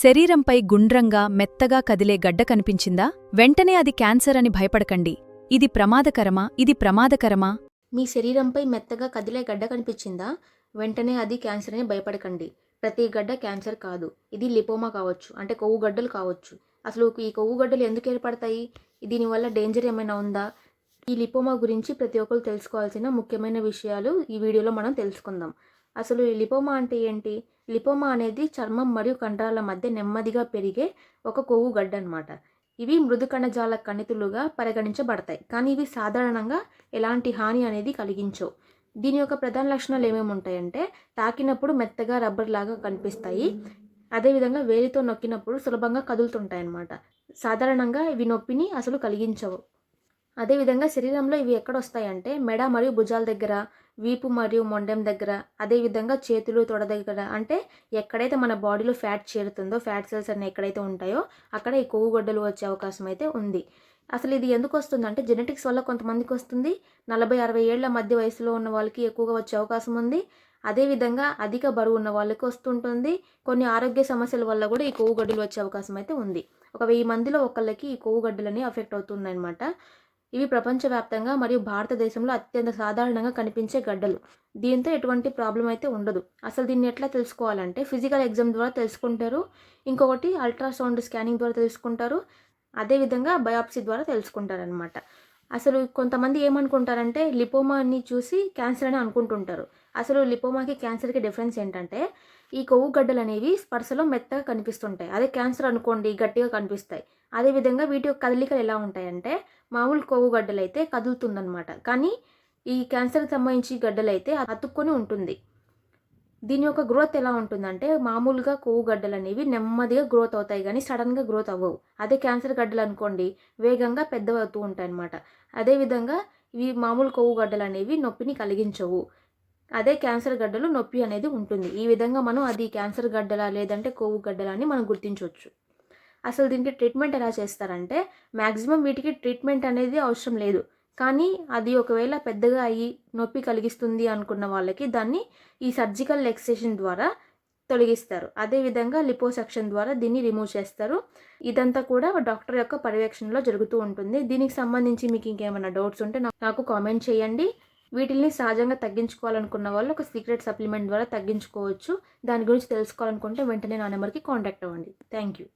శరీరంపై గుండ్రంగా మెత్తగా కదిలే గడ్డ కనిపించిందా? వెంటనే అది క్యాన్సర్ అని భయపడకండి. ఇది ప్రమాదకరమా? మీ శరీరంపై మెత్తగా కదిలే గడ్డ కనిపించిందా? వెంటనే అది క్యాన్సర్ అని భయపడకండి. ప్రతి గడ్డ క్యాన్సర్ కాదు. ఇది లిపోమా కావచ్చు, అంటే కొవ్వు గడ్డలు కావచ్చు. అసలు ఈ కొవ్వు గడ్డలు ఎందుకు ఏర్పడతాయి? దీనివల్ల డేంజర్ ఏమైనా ఉందా? ఈ లిపోమా గురించి ప్రతి ఒక్కరు తెలుసుకోవాల్సిన ముఖ్యమైన విషయాలు ఈ వీడియోలో మనం తెలుసుకుందాం. అసలు ఈ లిపోమా అంటే ఏంటి? లిపోమా అనేది చర్మం మరియు కండరాల మధ్య నెమ్మదిగా పెరిగే ఒక కొవ్వు గడ్డ అన్నమాట. ఇవి మృదు కణజాల కణితులుగా పరిగణించబడతాయి, కానీ ఇవి సాధారణంగా ఎలాంటి హాని అనేది కలిగించవు. దీని యొక్క ప్రధాన లక్షణాలు ఏమేమి ఉంటాయంటే, తాకినప్పుడు మెత్తగా రబ్బర్ లాగా కనిపిస్తాయి. అదేవిధంగా వేలితో నొక్కినప్పుడు సులభంగా కదులుతుంటాయి అన్నమాట. సాధారణంగా ఇవి నొప్పిని అసలు కలిగించవు. అదేవిధంగా శరీరంలో ఇవి ఎక్కడొస్తాయంటే మెడ మరియు భుజాల దగ్గర, వీపు మరియు మొండెం దగ్గర, అదేవిధంగా చేతులు తొడ దగ్గర, అంటే ఎక్కడైతే మన బాడీలో ఫ్యాట్ చేరుతుందో, ఫ్యాట్ సెల్స్ అన్నీ ఎక్కడైతే ఉంటాయో అక్కడ ఈ కొవ్వు గడ్డలు వచ్చే అవకాశం అయితే ఉంది. అసలు ఇది ఎందుకు వస్తుందంటే జెనెటిక్స్ వల్ల కొంతమందికి వస్తుంది. 40-60 ఏళ్ల మధ్య వయసులో ఉన్న వాళ్ళకి ఎక్కువగా వచ్చే అవకాశం ఉంది. అదేవిధంగా అధిక బరువు ఉన్న వాళ్ళకి వస్తుంటుంది. కొన్ని ఆరోగ్య సమస్యల వల్ల కూడా ఈ కొవ్వు గడ్డలు వచ్చే అవకాశం అయితే ఉంది. ఒక 1000 మందిలో ఒకళ్ళకి ఈ కొవ్వు గడ్డలని అఫెక్ట్ అవుతుందన్నమాట. ఇవి ప్రపంచవ్యాప్తంగా మరియు భారతదేశంలో అత్యంత సాధారణంగా కనిపించే గడ్డలు. దీంతో ఎటువంటి ప్రాబ్లం అయితే ఉండదు. అసలు దీన్ని ఎట్లా తెలుసుకోవాలంటే ఫిజికల్ ఎగ్జామ్ ద్వారా తెలుసుకుంటారు. ఇంకొకటి అల్ట్రాసౌండ్ స్కానింగ్ ద్వారా తెలుసుకుంటారు. అదేవిధంగా బయాప్సీ ద్వారా తెలుసుకుంటారనమాట. అసలు కొంతమంది ఏమనుకుంటారంటే లిపోమాని చూసి క్యాన్సర్ అని అనుకుంటుంటారు. అసలు లిపోమాకి క్యాన్సర్కి డిఫరెన్స్ ఏంటంటే, ఈ కొవ్వు గడ్డలు అనేవి స్పర్శలో మెత్తగా కనిపిస్తుంటాయి. అదే క్యాన్సర్ అనుకోండి గట్టిగా కనిపిస్తాయి. అదేవిధంగా వీటి యొక్క కదలికలు ఎలా ఉంటాయంటే, మామూలు కొవ్వు గడ్డలు అయితే కదులుతుందన్నమాట, కానీ ఈ క్యాన్సర్కి సంబంధించి గడ్డలు అయితే అతుక్కొని ఉంటుంది. దీని యొక్క గ్రోత్ ఎలా ఉంటుందంటే, మామూలుగా కొవ్వు గడ్డలు అనేవి నెమ్మదిగా గ్రోత్ అవుతాయి, కానీ సడన్గా గ్రోత్ అవ్వవు. అదే క్యాన్సర్ గడ్డలు అనుకోండి వేగంగా పెద్దవవుతూ ఉంటాయి అన్నమాట. అదేవిధంగా ఇవి మామూలు కొవ్వు గడ్డలు అనేవి నొప్పిని కలిగించవు. అదే క్యాన్సర్ గడ్డలు నొప్పి అనేది ఉంటుంది. ఈ విధంగా మనం అది క్యాన్సర్ గడ్డలా లేదంటే కొవ్వు గడ్డలా అని మనం గుర్తించవచ్చు. అసలు దీనికి ట్రీట్మెంట్ ఎలా చేస్తారంటే, మ్యాక్సిమం వీటికి ట్రీట్మెంట్ అనేది అవసరం లేదు. కానీ అది ఒకవేళ పెద్దగా అయ్యి నొప్పి కలిగిస్తుంది అనుకున్న వాళ్ళకి దాన్ని ఈ సర్జికల్ ఎక్సిషన్ ద్వారా తొలగిస్తారు. అదేవిధంగా లిపోసక్షన్ ద్వారా దీన్ని రిమూవ్ చేస్తారు. ఇదంతా కూడా డాక్టర్ యొక్క పర్యవేక్షణలో జరుగుతూ ఉంటుంది. దీనికి సంబంధించి మీకు ఇంకేమైనా డౌట్స్ ఉంటే నాకు కామెంట్ చేయండి. వీటిని సహజంగా తగ్గించుకోవాలనుకున్న వాళ్ళు ఒక సీక్రెట్ సప్లిమెంట్ ద్వారా తగ్గించుకోవచ్చు. దాని గురించి తెలుసుకోవాలనుకుంటే వెంటనే నా నెంబర్కి కాంటాక్ట్ అవ్వండి. Thank you.